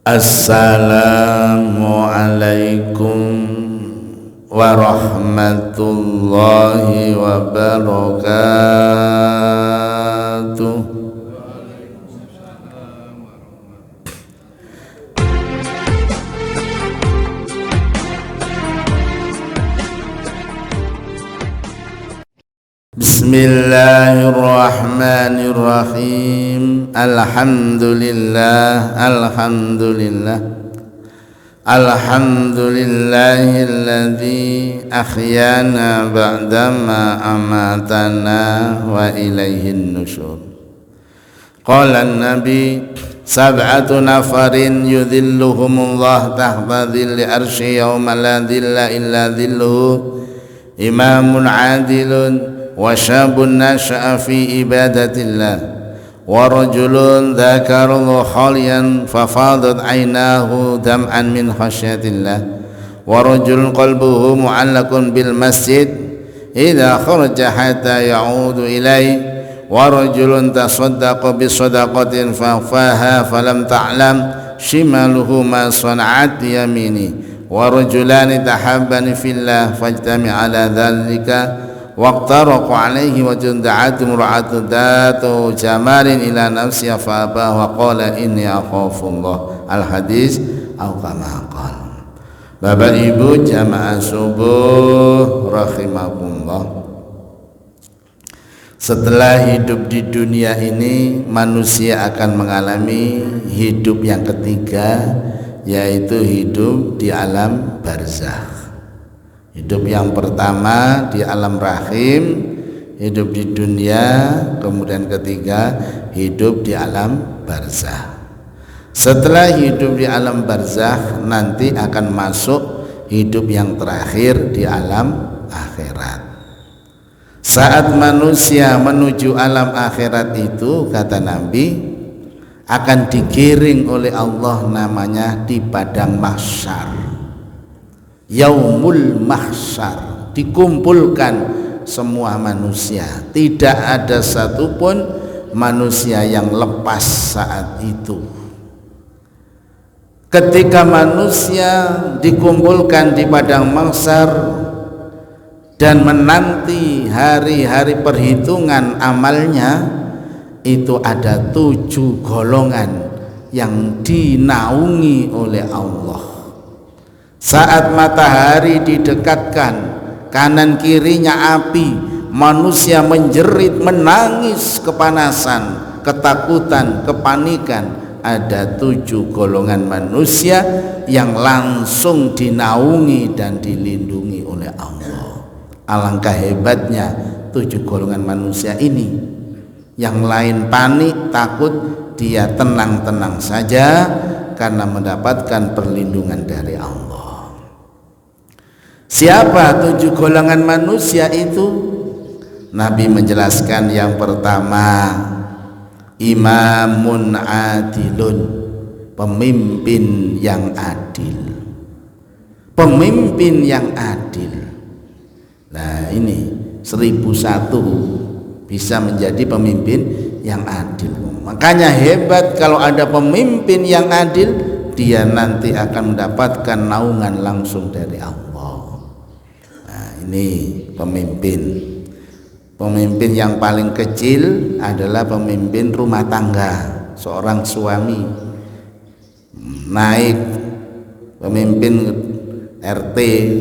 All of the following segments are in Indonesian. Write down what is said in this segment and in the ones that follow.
Assalamualaikum warahmatullahi wabarakatuh. Bismillahirrahmanirrahim. Alhamdulillah. Alhamdulillahilladzi ahyana ba'dama amatana wa ilaihin nusyur. Qala an-nabi sab'atu nafarin yudhilluhumullah tahta dhilli arsy yauma la dhilla illa dhilluhu imamun adilun wa syabun nasha'a fi ibadatillah wa rajulun dzakarahu khaliyan fafadat 'ainahu dam'an min khasyatillah wa rajulun qalbuhu mu'allaqun bil masjid idza kharaja hatta ya'udu ilaihi wa rajulun tasaddaqa bi shadaqatin fafaha falam ta'lam shimaluhu ma sana'at yamini wa rajulani tahabbani fillah fajtami ala dhalika waqtaraqu alaihi wa junda'at mur'atu datu jamalin ila nafsi fa'aba wa qala inni akhafullah. Al-hadis atau kama qala. Bapak Ibu jamaah subuh rahimakumullah. Setelah hidup di dunia ini, manusia akan mengalami hidup yang ketiga, yaitu hidup di alam barzakh. Hidup yang pertama di alam rahim, hidup di dunia, kemudian ketiga hidup di alam barzakh. Setelah hidup di alam barzakh, nanti akan masuk hidup yang terakhir di alam akhirat. Saat manusia menuju alam akhirat itu, kata Nabi, akan digiring oleh Allah namanya di padang mahsyar. Yaumul mahsyar, dikumpulkan semua manusia, tidak ada satupun manusia yang lepas saat itu. Ketika manusia dikumpulkan di padang mahsyar dan menanti hari-hari perhitungan amalnya, itu ada 7 golongan yang dinaungi oleh Allah. Saat matahari didekatkan, kanan kirinya api, manusia menjerit, menangis kepanasan, ketakutan, kepanikan. Ada 7 golongan manusia yang langsung dinaungi dan dilindungi oleh Allah. Alangkah hebatnya 7 golongan manusia ini. Yang lain panik, takut, dia tenang-tenang saja karena mendapatkan perlindungan dari Allah. Siapa 7 golongan manusia itu? Nabi menjelaskan yang pertama, imamun adilun, pemimpin yang adil. Pemimpin yang adil. Nah, ini 1001 bisa menjadi pemimpin yang adil. Makanya hebat kalau ada pemimpin yang adil, dia nanti akan mendapatkan naungan langsung dari Allah. Ini pemimpin yang paling kecil adalah pemimpin rumah tangga, seorang suami. Naik pemimpin RT,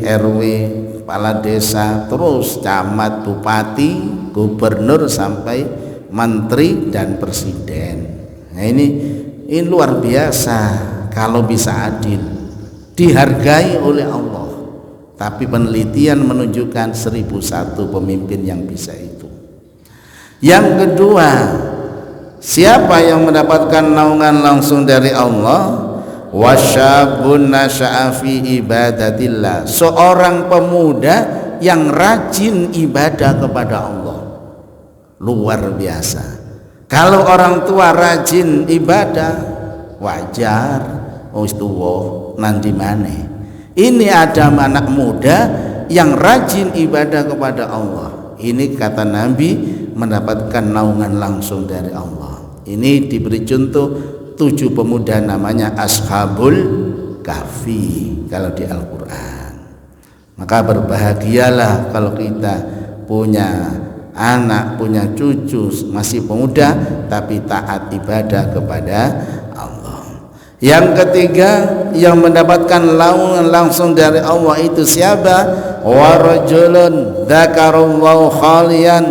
RW, kepala desa, terus camat, bupati, gubernur sampai menteri dan presiden. Nah, ini luar biasa kalau bisa adil, dihargai oleh Allah. Tapi penelitian menunjukkan 1001 pemimpin yang bisa itu. Yang kedua, siapa yang mendapatkan naungan langsung dari Allah? Wasyabun nasha'a fi ibadatillah, seorang pemuda yang rajin ibadah kepada Allah. Luar biasa. Kalau orang tua rajin ibadah, wajar. Oh, tuwa nanti maneh. Ini ada anak muda yang rajin ibadah kepada Allah. Ini kata Nabi mendapatkan naungan langsung dari Allah. Ini diberi contoh 7 pemuda namanya Ashabul Kahfi kalau di Al-Quran. Maka berbahagialah kalau kita punya anak, punya cucu masih pemuda tapi taat ibadah kepada Allah. Yang ketiga yang mendapatkan naungan langsung dari Allah itu siapa? Wa rajulun dzakarallahu khalian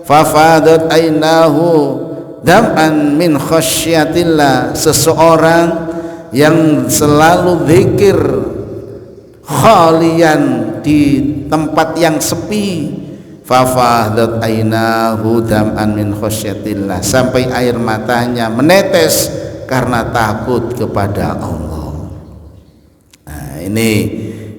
fafadat ainahu dam'an min khasyatillah, seseorang yang selalu zikir khalian di tempat yang sepi, fafadat ainahu dam'an min khasyatillah, sampai air matanya menetes karena takut kepada Allah. Nah, ini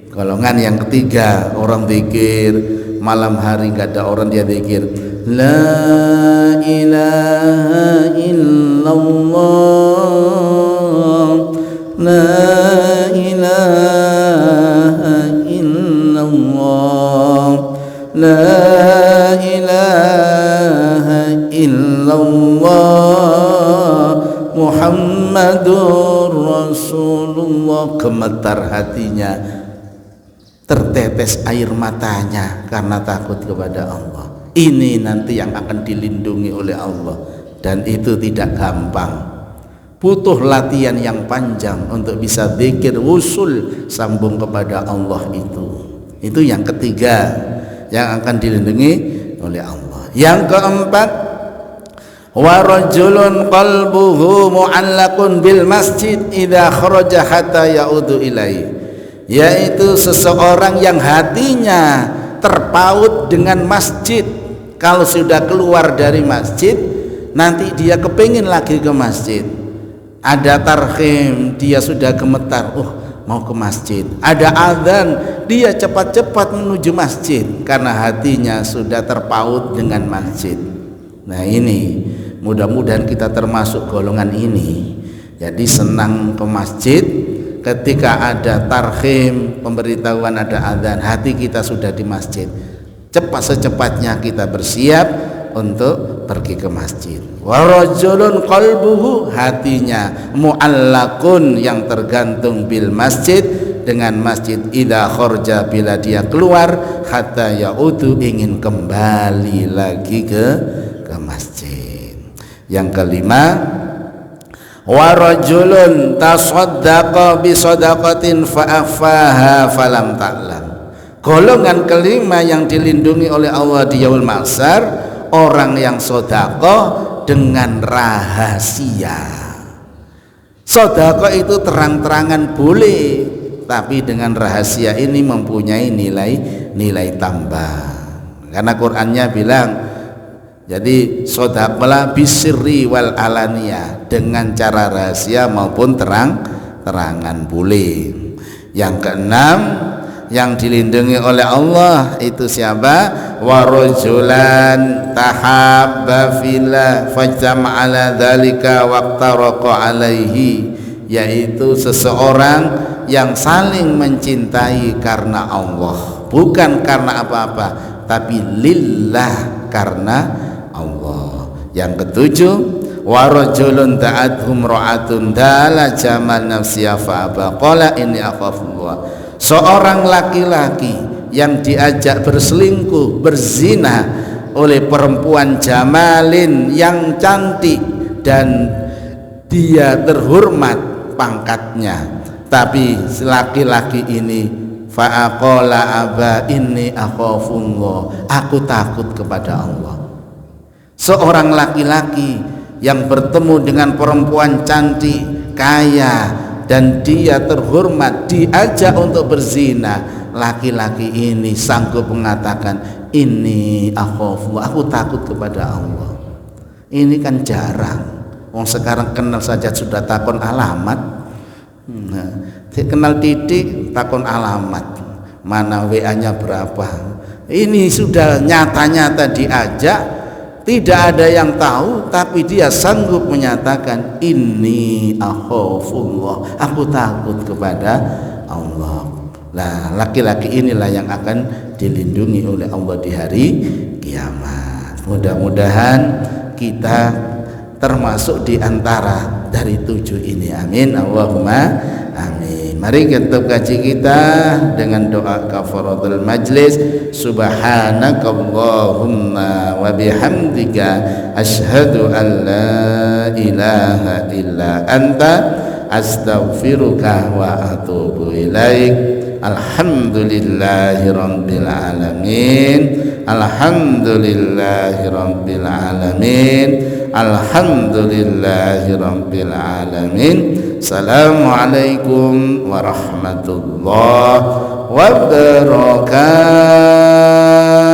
golongan yang ketiga, orang zikir malam hari nggak ada orang dia zikir la ilaha illallah, la ilaha illallah, la ilaha illallah Muhammadur Rasulullah. Gemetar hatinya, tertetes air matanya karena takut kepada Allah. Ini nanti yang akan dilindungi oleh Allah, dan itu tidak gampang, butuh latihan yang panjang untuk bisa zikir wusul sambung kepada Allah. Itu yang ketiga yang akan dilindungi oleh Allah. Yang keempat, wa rajulun qalbuhu mu'allaqun bil masjid idza kharaja hatta ya'udu ilaihi, yaitu seseorang yang hatinya terpaut dengan masjid. Kalau sudah keluar dari masjid nanti dia kepingin lagi ke masjid. Ada tarhim dia sudah gemetar, mau ke masjid. Ada azan dia cepat-cepat menuju masjid karena hatinya sudah terpaut dengan masjid. Nah, ini mudah-mudahan kita termasuk golongan ini. Jadi senang ke masjid, ketika ada tarhim, pemberitahuan ada azan, hati kita sudah di masjid. Cepat secepatnya kita bersiap untuk pergi ke masjid. Wa rajulun qalbuhu, hatinya mu'allaqun, yang tergantung bil masjid, dengan masjid, idza kharaja, bila dia keluar, hatta yaudu, ingin kembali lagi ke masjid. Yang kelima, wa rajulun tasaddaqa bi shadaqatin fa akhfaha falam ta'lam. Golongan kelima yang dilindungi oleh Allah di yaumul mahsyar, orang yang sedekah dengan rahasia. Sedekah itu terang-terangan boleh, tapi dengan rahasia ini mempunyai nilai tambah. Karena Qur'annya bilang, jadi sedekahlah bisirri wal alaniyah, dengan cara rahasia maupun terang-terangan boleh. Yang keenam yang dilindungi oleh Allah itu siapa? Wa rajulan tahabba fillah fajtama ala dzalika waqtaraqa alaihi, yaitu seseorang yang saling mencintai karena Allah, bukan karena apa-apa, tapi lillah, karena Allah. Yang ketujuh, wa rajulun ta'athum ra'atun dala jamal nafsiya fa abaqala inni akhafullah, seorang laki-laki yang diajak berselingkuh, berzina oleh perempuan jamalin yang cantik dan dia terhormat pangkatnya, tapi laki-laki ini fa'aqala aba inni akhafullah, aku takut kepada Allah. Seorang laki-laki yang bertemu dengan perempuan cantik, kaya, dan dia terhormat, diajak untuk berzina, laki-laki ini sanggup mengatakan ini aku takut kepada Allah. Ini kan jarang. Wong sekarang kenal saja sudah takon alamat. Kenal titik takon alamat, mana WA-nya berapa. Ini sudah nyata-nyata diajak, tidak ada yang tahu, tapi dia sanggup menyatakan ini akhafullah, aku takut kepada Allah. Nah, laki-laki inilah yang akan dilindungi oleh Allah di hari kiamat. Mudah-mudahan kita termasuk di antara dari 7 ini. Amin Allahumma amin. Mari kita kaji kita dengan doa kafaratul majlis. Subhanakallahumma wa bihamdika asyhadu an la ilaha illa anta astaghfiruka wa atubu ilaik. Alhamdulillahi rabbil alamin. Alhamdulillahi rabbil alamin. Alhamdulillahi rabbil alamin. Assalamualaikum warahmatullahi wabarakatuh.